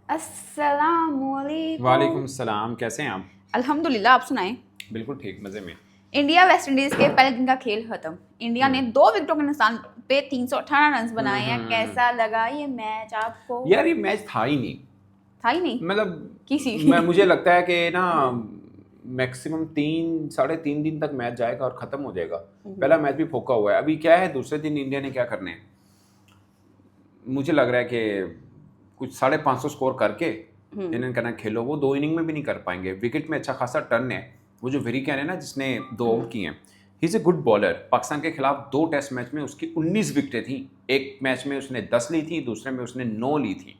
अस्सलामुअलैकुम। वालेकुम सलाम, कैसे हैं आप? अल्हम्दुलिल्लाह, आप सुनाएं। बिल्कुल ठीक, मज़े में। इंडिया वेस्ट इंडीज के पहले दिन का खेल खत्म। इंडिया ने 2 विकेटों के नुकसान पे 318 रन बनाए हैं। हम्म। कैसा लगा ये मैच आपको? यार ये मैच था ही नहीं। था ही नहीं मतलब किसी मुझे लगता है कि ना मैक्सिमम 3 साढ़े 3 दिन तक मैच जाएगा और ख़त्म हो जाएगा। पहला मैच भी फोका हुआ है। अभी क्या है, दूसरे दिन इंडिया ने क्या करने हैं, मुझे लग रहा है कि कुछ 550 स्कोर करके इन्होंने कहना खेलो। वो 2 इनिंग में भी नहीं कर पाएंगे। विकेट में अच्छा खासा टर्न है। वो जो वेरी कैन है ना, जिसने 2 आउट किए हैं, he is a good bowler. Pakistan के खिलाफ 2 टेस्ट मैच में उसकी 19 विकेटें थी। एक मैच में उसने 10 ली थी, दूसरे में उसने 9 ली थी।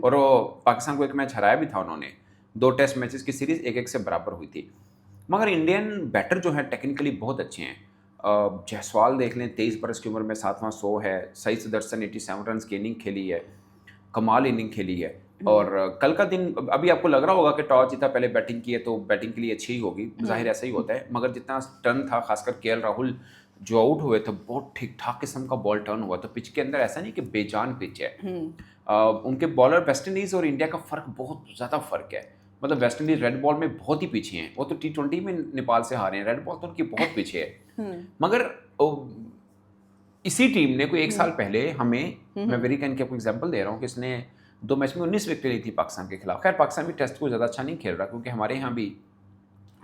और वो पाकिस्तान को एक मैच हराया भी था उन्होंने। 2 टेस्ट मैचेस की सीरीज 1-1 से बराबर हुई थी। मगर इंडियन बैटर जो है टेक्निकली बहुत अच्छे हैं। जायसवाल देख लें, 23 बरस की उम्र में 7वां 100 है। सईद सुदर्शन 87 रन की इनिंग खेली है, कमाल इनिंग खेली है। और कल का दिन, अभी आपको लग रहा होगा कि टॉस जीता, पहले बैटिंग की है तो बैटिंग के लिए अच्छी ही होगी, जाहिर ऐसा ही होता है। मगर जितना टर्न था, खासकर केएल राहुल जो आउट हुए थे, बहुत ठीक ठाक किस्म का बॉल टर्न हुआ। तो पिच के अंदर ऐसा नहीं कि बेजान पिच है। उनके बॉलर वेस्ट इंडीज़ और इंडिया का फ़र्क, बहुत ज़्यादा फ़र्क है। मतलब वेस्ट इंडीज़ रेड बॉल में बहुत ही पीछे हैं। वो तो T20 में नेपाल से हारे हैं, रेड बॉल तो उनकी बहुत पीछे है। मगर इसी टीम ने कोई 1 साल पहले हमें, मैं वेरी कैन की आपको एग्जांपल दे रहा हूँ कि इसने 2 मैच में 19 विकेट ली थी पाकिस्तान के खिलाफ। खैर पाकिस्तान भी टेस्ट को ज़्यादा अच्छा नहीं खेल रहा, क्योंकि हमारे यहाँ भी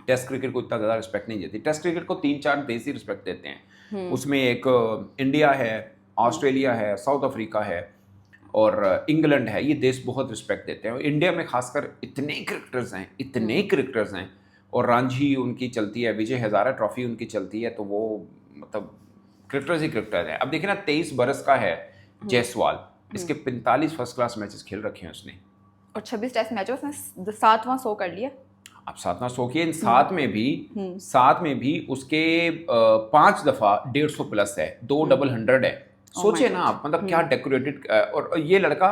टेस्ट क्रिकेट को इतना ज़्यादा रिस्पेक्ट नहीं देती। टेस्ट क्रिकेट को 3-4 देश ही रिस्पेक्ट देते हैं। उसमें एक इंडिया है, ऑस्ट्रेलिया है, साउथ अफ्रीका है और इंग्लैंड है। ये देश बहुत रिस्पेक्ट देते हैं। और इंडिया में खासकर इतने क्रिकेटर्स हैं और रांझी उनकी चलती है, विजय हज़ारा ट्रॉफी उनकी चलती है। तो वो मतलब क्रिकेटर्स ही क्रिकेटर है। अब देखिए ना, 23 बरस का है जायसवाल, इसके 45 फर्स्ट क्लास मैचेस खेल रखे हैं उसने। और 26 टेस्ट मैचों में उसने 7वां 100 कर लिया। अब 7वां 100 किए, इन सात में भी उसके 5 दफ़ा 150 प्लस है, 2 डबल 100 है। सोचिए ना आप, मतलब क्या डेकोरेटेड। और ये लड़का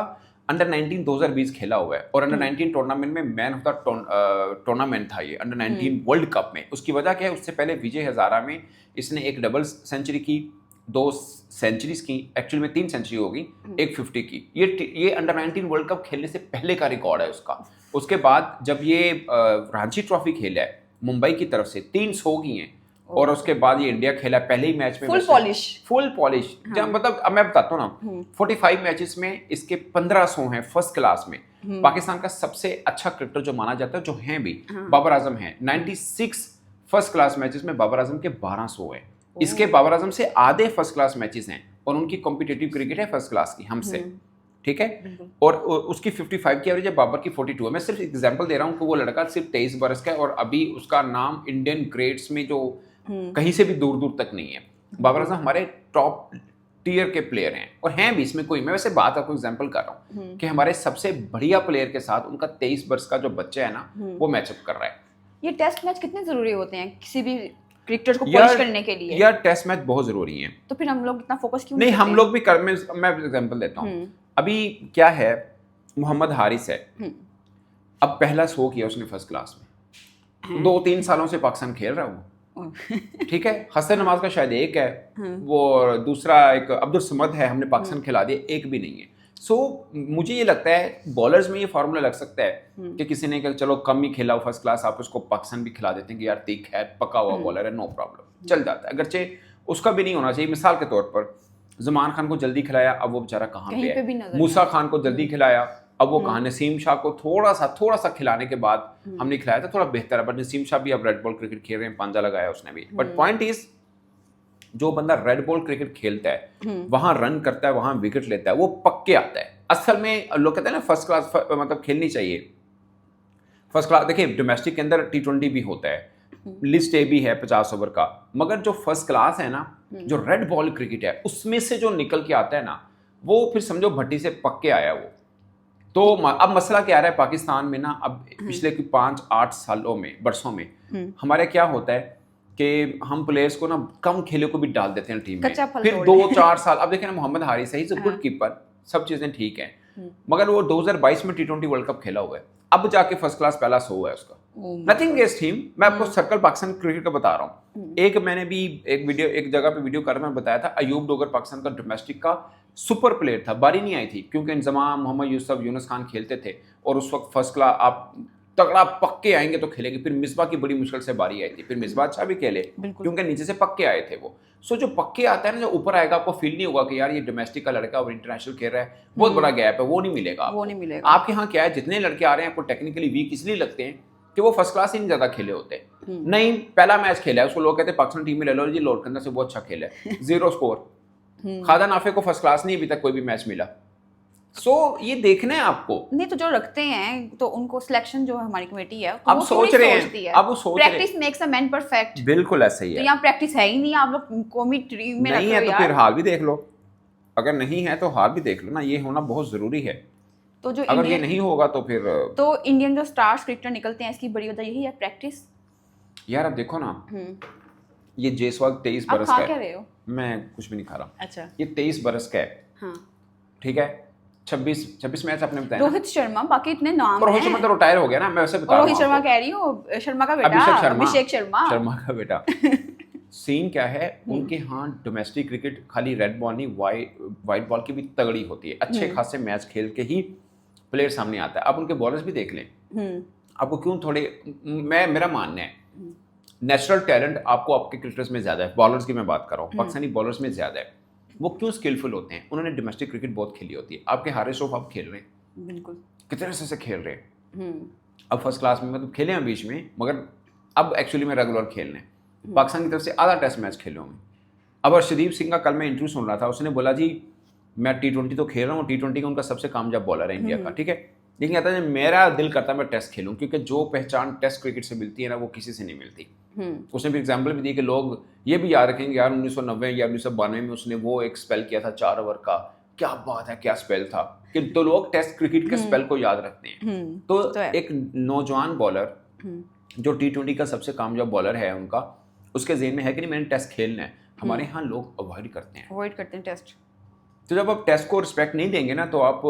अंडर 19 2020 खेला हुआ है और अंडर 19 टूर्नामेंट में मैन ऑफ द टूर्नामेंट था ये, अंडर 19 वर्ल्ड कप में। उसकी वजह क्या है, उससे पहले विजय हज़ारा में इसने एक डबल सेंचुरी की, 2 सेंचुरीज की, एक्चुअली में 3 सेंचुरी होगी, एक 50 की। ये अंडर 19 वर्ल्ड कप खेलने से पहले का रिकॉर्ड है उसका। उसके बाद जब ये रांची ट्रॉफी खेला है मुंबई की तरफ से, 300 की हैं। और उसके बाद ये इंडिया खेला पहले ही मैच में, फुल पॉलिश। जब मतलब अब मैं बताता हूँ ना, 45 मैचेस में इसके 1500 हैं फर्स्ट क्लास में। पाकिस्तान का सबसे अच्छा क्रिकेटर जो माना जाता है, जो हैं भी, बाबर आजम है। 96 फर्स्ट क्लास मैचेस में बाबर आजम के 1200 हैं। इसके बाबर आजम से आधे फर्स्ट क्लास मैचेस हैं और उनकी कॉम्पिटिटिव क्रिकेट है फर्स्ट क्लास की हमसे, ठीक है। और उसकी 55 की एवरेज है, बाबर की 42 है। मैं सिर्फ एग्जांपल दे रहा हूँ कि वो लड़का सिर्फ 23 बरस का है और अभी उसका नाम इंडियन ग्रेट्स में जो कहीं से भी दूर दूर तक नहीं है। बाबर आजम हमारे टॉप टीयर के प्लेयर हैं और हैं भी, इसमें कोई, मैं वैसे बात आपको एग्जांपल कर रहा हूँ कि हमारे सबसे बढ़िया प्लेयर के साथ उनका 23 वर्ष का जो बच्चा है ना, वो मैचअप कर रहा है। ये टेस्ट मैच कितने जरूरी होते हैं किसी भी क्रिकेटर को पॉलिश करने के लिए? यार टेस्ट मैच बहुत जरूरी है। तो फिर हम लोग इतना फोकस क्यों नहीं, हम लोग भी कर, मैं एग्जांपल देता हूँ। अभी क्या है, मोहम्मद हारिस है, अब पहला 100 किया उसने फर्स्ट क्लास में। 2-3 सालों से पाकिस्तान खेल रहा है वो, ठीक है। हसन नवाज का शायद एक है, वो दूसरा एक अब्दुल समद है, हमने पाकिस्तान खिला दिया, एक भी नहीं है। सो मुझे ये लगता है बॉलर्स में ये फार्मूला लग सकता है कि किसी ने कहा चलो कम ही खेला हो फर्स्ट क्लास, आप उसको पाकिस्तान भी खिला देते हैं कि यार तीख है, पका हुआ बॉलर है, नो प्रॉब्लम, चल जाता है। अगरचे उसका भी नहीं होना चाहिए। मिसाल के तौर पर जमान खान को जल्दी खिलाया, अब वो बेचारा कहाँ पे है। मूसा खान को जल्दी खिलाया, अब वो कहाँ। नसीम शाह को थोड़ा सा खिलाने के बाद हमने खिलाया था, थोड़ा बेहतर है। बट नसीम शाह भी अब रेड बॉल क्रिकेट खेल रहे हैं, पांजा लगाया उसने भी। बट पॉइंट इज, जो बंदा रेड बॉल क्रिकेट खेलता है, वहां रन करता है, वहां विकेट लेता है, वो पक्के आता है। असल में लोग कहते हैं ना फर्स्ट क्लास मतलब खेलनी चाहिए फर्स्ट क्लास। देखिए डोमेस्टिक के अंदर T20 भी होता है, लिस्ट ए भी है 50 ओवर का, मगर जो फर्स्ट क्लास है ना, जो रेड बॉल क्रिकेट है, उसमें से जो निकल के आता है ना, वो फिर समझो भट्टी से पक्के आया वो। तो अब मसला क्या आ रहा है पाकिस्तान में ना, अब पिछले 5-8 सालों में, बरसों में हमारे क्या होता है कि हम प्लेयर्स को ना कम खेले को भी डाल देते हैं टीम में, फिर 2-4 साल। अब देखें ना, मोहम्मद हारिस है, गुड कीपर, सब चीजें ठीक हैं, मगर वो 2022 में T20 वर्ल्ड कप खेला हुआ है, अब जाके फर्स्ट क्लास पहला 100 है उसका। नथिंग अगेंस्ट हिम, मैं आपको सर्कल पाकिस्तान क्रिकेट का बता रहा हूँ। एक मैंने भी एक जगह पे वीडियो कर मैं बताया था, अयूब डोगर पाकिस्तान का डोमेस्टिक का सुपर प्लेयर था, बारी नहीं आई थी क्योंकि इंजमाम, मोहम्मद यूसुफ, यूनुस खान खेलते थे और उस वक्त फर्स्ट क्लास आप तगड़ा पक्के आएंगे तो खेलेंगे। फिर मिसबा की बड़ी मुश्किल से बारी आई थी, फिर मिसबा अच्छा भी खेले क्योंकि नीचे से पक्के आए थे वो। सो जो पक्के आता है ना, जो ऊपर आएगा आपको फील नहीं होगा कि यार ये डोमेस्टिक का लड़का और इंटरनेशनल खेल रहा है, बहुत बड़ा गैप है, वो नहीं मिलेगा। वो नहीं मिलेगा। आपके यहाँ क्या है, जितने लड़के आ रहे हैं आपको टेक्निकली वीक इसलिए लगते हैं कि वो फर्स्ट क्लास ही नहीं ज्यादा खेले होते। नहीं, पहला मैच खेला है उसको लोग कहते हैं पाकिस्तान टीम में ले लो जी, लोरकंदा से बहुत अच्छा खेला है, 0 स्कोर। खादा नाफे को फर्स्ट क्लास नहीं अभी तक कोई भी मैच मिला। सो ये देखना है आपको। नहीं तो जो रखते हैं तो उनको सिलेक्शन जो हमारी कमेटी है अब सोच रहे हैं, अब वो सोच रहे हैं practice makes a man perfect. बिल्कुल ऐसा ही तो है। यहाँ प्रैक्टिस है ही नहीं, आप लोग कौमी टीम में नहीं है तो फिर हार भी देख लो, अगर नहीं है तो हार भी देख लो ना, ये होना बहुत जरूरी है। तो जो अगर ये नहीं होगा तो फिर तो इंडियन जो स्टार्स क्रिकेटर निकलते हैं इसकी बड़ी वजह यही है प्रैक्टिस। यार अब देखो ना, ये जायसवाल 23 आप बरस खा का क्या है, रहे हो? मैं कुछ भी नहीं खा रहा। अच्छा, ये 23 बरस का है, हाँ ठीक है। 26 मैच आपने बताया रोहित शर्मा, बाकी इतने नाम रोहित शर्मा हैं। तो रिटायर हो गया ना, मैं वैसे बता रहा हूँ रोहित शर्मा आपको। कह रही हूँ, शर्मा का बेटा अभिषेक शर्मा शर्मा का बेटा। सीन क्या है, उनके यहाँ डोमेस्टिक क्रिकेट खाली रेड बॉल नहीं, वाइट बॉल की भी तगड़ी होती है। अच्छे खासे मैच खेल के ही प्लेयर सामने आता है। अब उनके बॉलर्स भी देख लें, आपको क्यों थोड़े, मेरा मानना है नेचुरल टैलेंट आपको आपके क्रिकेटर्स में ज्यादा है। बॉलर्स की मैं बात कर रहा हूँ, पाकिस्तानी बॉलर्स में ज्यादा है। वो क्यों स्किलफुल होते हैं, उन्होंने डोमेस्टिक क्रिकेट बहुत खेली होती है। आपके हारिस रऊफ आप खेल रहे हैं, बिल्कुल कितने अरसे से खेल रहे हैं। अब फर्स्ट क्लास में मतलब खेले हैं बीच में, मगर अब एक्चुअली में रेगुलर खेलने पाकिस्तान की तरफ से आधा टेस्ट मैच खेले होंगे। अब अर्शदीप सिंह का कल मैं इंटरव्यू सुन रहा था, उसने बोला जी मैं T20 तो खेल रहा हूँ, T20 का उनका सबसे कामयाब बॉलर है इंडिया का, ठीक है, लेकिन कहता है मेरा दिल करता है मैं टेस्ट खेलूं, क्योंकि जो पहचान टेस्ट क्रिकेट से मिलती है ना वो किसी से नहीं मिलती। उसने भी एग्जाम्पल भी दी कि लोग ये भी याद रखेंगे यार 1990 या 1992 में उसने वो एक स्पेल किया था 4 ओवर का, क्या बात है, क्या स्पेल था, कि तो लोग टेस्ट क्रिकेट के स्पेल को याद रखते हैं। तो एक नौजवान बॉलर जो T20 का सबसे कामयाब बॉलर है उनका, उसके ज़हन में है कि नहीं मैंने टेस्ट खेलना है। हमारे यहाँ लोग अवॉइड करते हैं टेस्ट। तो जब आप टेस्ट को रिस्पेक्ट नहीं देंगे ना तो आप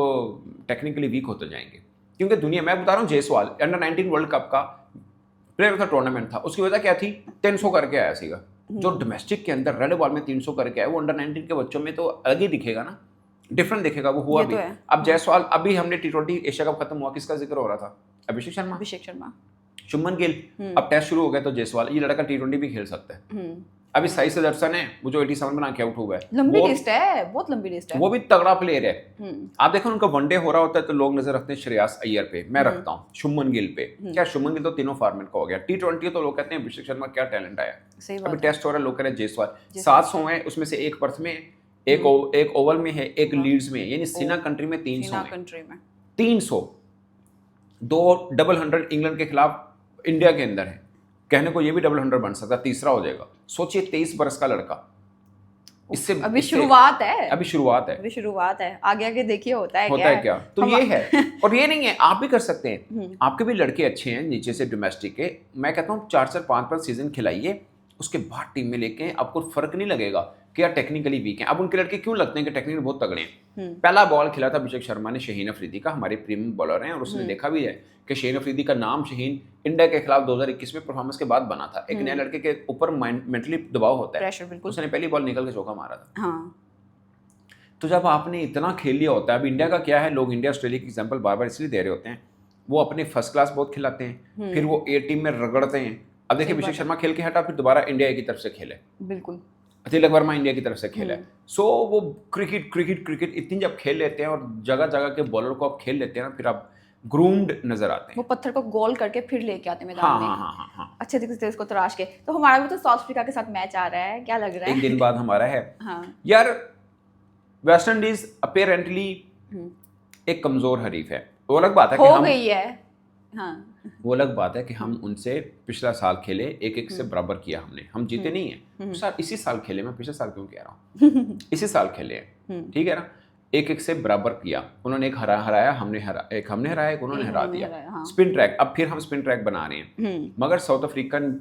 टेक्निकली वीक होते जाएंगे। क्योंकि दुनिया, मैं बता रहा हूँ, जायसवाल अंडर 19 वर्ल्ड कप का प्लेयर था, टूर्नामेंट था, उसकी वजह क्या थी, 300 करके आया सीगा। जो डोमेस्टिक के अंदर रेड बॉल में 300 करके आया, वो अंडर 19 के बच्चों में तो अलग ही दिखेगा ना, डिफरेंट दिखेगा, वो हुआ भी। अब जायसवाल, अभी हमने T20 एशिया कप खत्म हुआ, किसका जिक्र हो रहा था, अभिषेक शर्मा, शुभमन गिल। अब टेस्ट शुरू हो गया तो जायसवाल, ये लड़का T20 भी खेल सकता है। अभी साई सदरसन है वो जो 87 बना के आउट हुआ है, लंबी लिस्ट है, बहुत लंबी लिस्ट है, वो भी तगड़ा प्लेयर है। आप देखो उनका वनडे हो रहा होता है तो लोग नजर रखते हैं श्रेयस अय्यर पे, मैं रखता हूँ शुभमन गिल पे। क्या शुभमन गिल तो तीनों फॉर्मेट का हो गया। T20 तो लोग कहते हैं अभिषेक शर्मा क्या टैलेंट आया, अभी टेस्ट हो रहा है, लोग कह रहे हैं जायसवाल 700 है, उसमें से एक पर्थ में, एक ओवल में है, एक लीड्स में, यानी सीना कंट्री में 300 है, 300, 2 डबल 100 इंग्लैंड के खिलाफ इंडिया के अंदर है। कहने को ये भी डबल 100 बन सकता है, तीसरा हो जाएगा। सोचिए 23 बरस का लड़का, इससे अभी शुरुआत है, अभी शुरुआत है, आगे आगे देखिए होता है क्या। तो ये है, और ये नहीं है, आप भी कर सकते हैं। आपके भी लड़के अच्छे हैं नीचे से डोमेस्टिक के, मैं कहता हूँ 4 से 5 सीजन खिलाइए, उसके बाद टीम में लेके आपको फर्क नहीं लगेगा कि यार टेक्निकली वीक हैं। अब उनके लड़के क्यों लगते हैं कि टेक्निकली बहुत तगड़े हैं। पहला बॉल खेला था अभिषेक शर्मा ने शहीन अफरीदी का, हमारे प्रीमियम बॉलर हैं, और उसने देखा भी है कि शहीन अफरीदी का नाम शहीन इंडिया के खिलाफ 2021 में परफॉर्मेंस के बाद बना था। एक नए लड़के के ऊपर मेंटली दबाव होता है, उसने पहली बॉल निकल के चौका मारा था। तो जब आपने इतना खेल लिया होता है, अब इंडिया का क्या है, लोग इंडिया ऑस्ट्रेलिया की एग्जांपल बार बार इसलिए दे रहे होते हैं, वो अपने फर्स्ट क्लास बहुत खिलाते हैं, फिर वो ए टीम में रगड़ते हैं। अब देखिए अभिषेक शर्मा खेल के हटा, फिर दोबारा इंडिया की तरफ से खेले, बिल्कुल तिलक वर्मा इंडिया की तरफ से खेला है। सो वो क्रिकेट इतनी जब खेल लेते हैं और जगह जगह के बॉलर को आप खेल लेते हैं ना, फिर आप ग्रूम्ड नजर आते हैं। वो पत्थर को गोल करके फिर लेके आते हैं मैदान में। हाँ। अच्छे तरीके से उसको तराश के। तो हमारा भी तो साउथ अफ्रीका के साथ मैच आ रहा है, क्या लग रहा है? एक दिन बाद हमारा है। हाँ। यार वेस्ट इंडीज अपेरेंटली एक कमजोर हरीफ है, वो अलग बात है कि हम गई है। हाँ। वो अलग बात है कि हम उनसे पिछला साल खेले, एक से बराबर किया हमने, हम जीते नहीं है। इसी साल खेले, मैं पिछले साल क्यों कह रहा हूँ, इसी साल खेले हैं, ठीक है ना, एक से बराबर किया। उन्होंने एक हराया, हमने हराया, एक उन्होंने हरा दिया। स्पिन ट्रैक, अब फिर हम स्पिन ट्रैक बना रहे हैं, मगर साउथ अफ्रीकन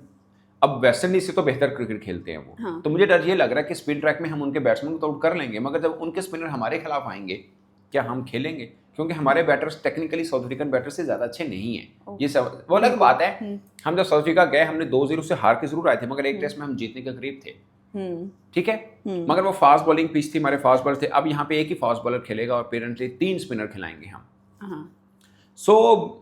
अब वेस्ट इंडीज से तो बेहतर क्रिकेट खेलते हैं वो। तो मुझे डर ये लग रहा है कि स्पिन ट्रैक में हम उनके बैट्समैन को तो आउट कर लेंगे, मगर जब उनके स्पिनर हमारे खिलाफ आएंगे क्या हम खेलेंगे? क्योंकि हमारे batters technically South African batter से ज्यादा अच्छे नहीं है। ये सब वो अलग बात है। हम जब साउथ अफ्रीका गए, हमने 2-0 से हार के जरूर आए थे, मगर एक टेस्ट में हम जीतने के करीब थे। ठीक है, मगर वो फास्ट बॉलिंग पिच थी, हमारे फास्ट बॉलर थे। अब यहाँ पे एक ही फास्ट बॉलर खेलेगा और पेरेंटली 3 स्पिनर खिलाएंगे हम। सो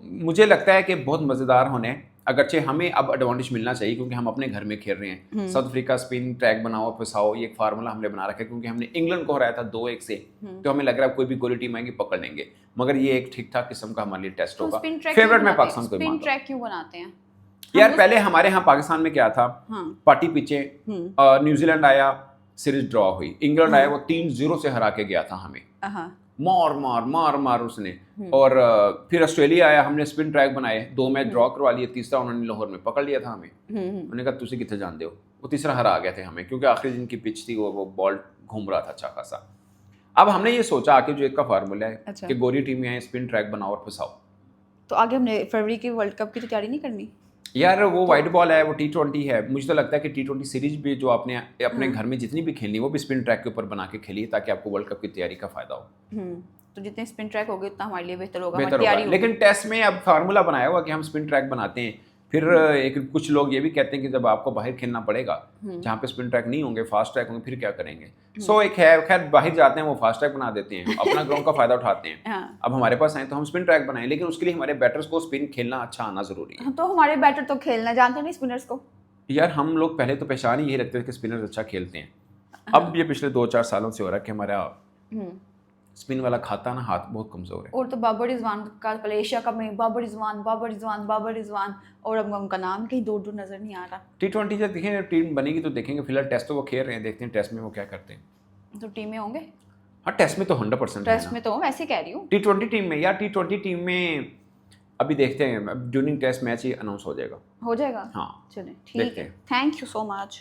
मुझे लगता है कि बहुत मज़ेदार होने, अगरचे हमें अब एडवांटेज मिलना चाहिए क्योंकि हम अपने घर में खेल रहे हैं। साउथ अफ्रीका स्पिन ट्रैक बनाओ फंसाओ, ये एक फार्मूला हमने बना रखा है क्योंकि हमने इंग्लैंड को हराया था 2-1 से, तो हमें लग रहा है कोई भी गोली टीम आएगी पकड़ लेंगे, मगर ये एक ठीक ठाक किस्म का हमारे लिए टेस्ट होगा। फेवरेट में पाकिस्तान को स्पिन ट्रैक क्यों बनाते हैं यार? पहले हमारे यहाँ पाकिस्तान में क्या था, पार्टी पिचे, न्यूजीलैंड आया, सीरीज ड्रॉ हुई, इंग्लैंड आया, वो 3-0 से हरा के गया था हमें, मार उसने, और फिर ऑस्ट्रेलिया आया, हमने स्पिन ट्रैक बनाए, 2 मैच ड्रॉ करवा लिए, तीसरा उन्होंने लाहौर में पकड़ लिया था हमें। उन्होंने कहा तुसी कितने जानते हो, वो तीसरा हरा गए थे हमें क्योंकि आखिरी दिन की पिच थी, वो बॉल घूम रहा था अच्छा खासा। अब हमने ये सोचा आके जो एक का फार्मूला है कि गोरी टीम में आए, स्पिन ट्रैक बनाओ और फंसाओ। तो आगे हमने फरवरी के वर्ल्ड कप की तैयारी नहीं करनी यार? वो वाइट बॉल है, वो T20 है, मुझे तो लगता है कि T20 सीरीज भी जो आपने अपने घर में जितनी भी खेलनी वो भी स्पिन ट्रैक के ऊपर बना के खेलिए ताकि आपको वर्ल्ड कप की तैयारी का फायदा हो। तो जितने स्पिन ट्रैक होगे उतना हमारे लिए बेहतर होगा, बेहतर होगा। लेकिन टेस्ट में अब फार्मूला बनाया हुआ कि हम स्पिन ट्रैक बनाते हैं, फिर एक कुछ लोग ये भी कहते हैं कि जब आपको बाहर खेलना पड़ेगा जहाँ पे स्पिन ट्रैक नहीं होंगे, फास्ट ट्रैक होंगे, फिर क्या करेंगे? सो एक है, खैर बाहर जाते हैं वो फास्ट ट्रैक बना देते हैं, अपना ग्राउंड का फायदा उठाते हैं। अब हमारे पास आए तो हम स्पिन ट्रैक बनाएं, लेकिन उसके लिए हमारे बैटर्स को स्पिन खेलना अच्छा आना जरूरी है। तो हमारे बैटर तो खेलना जानते नहीं स्पिनर्स को। यार हम लोग पहले तो पहचान ही यही रखते थे कि स्पिनर्स अच्छा खेलते हैं, अब ये पिछले 2-4 सालों से हो रहा है कि हमारा स्पिन वाला खाता ना हाथ बहुत कमजोर है। और तो बाबर रिजवान का पहले एशिया कप में बाबर रिजवान और अब उनका नाम कहीं दूर दूर नजर नहीं आ रहा। T20 जब देखेंगे टीम बनेगी तो देखेंगे, फिलहाल टेस्ट तो वो खेल रहे हैं, देखते हैं टेस्ट में वो क्या करते हैं। तो टीम में होंगे? हाँ टेस्ट में तो 100% टेस्ट में तो वैसे कह रही हूँ T20 टीम में। यार T20 टीम में अभी देखते हैं, ड्यूरिंग टेस्ट मैच ही अनाउंस हो जाएगा। हाँ चलें ठीक है, थैंक यू सो मच।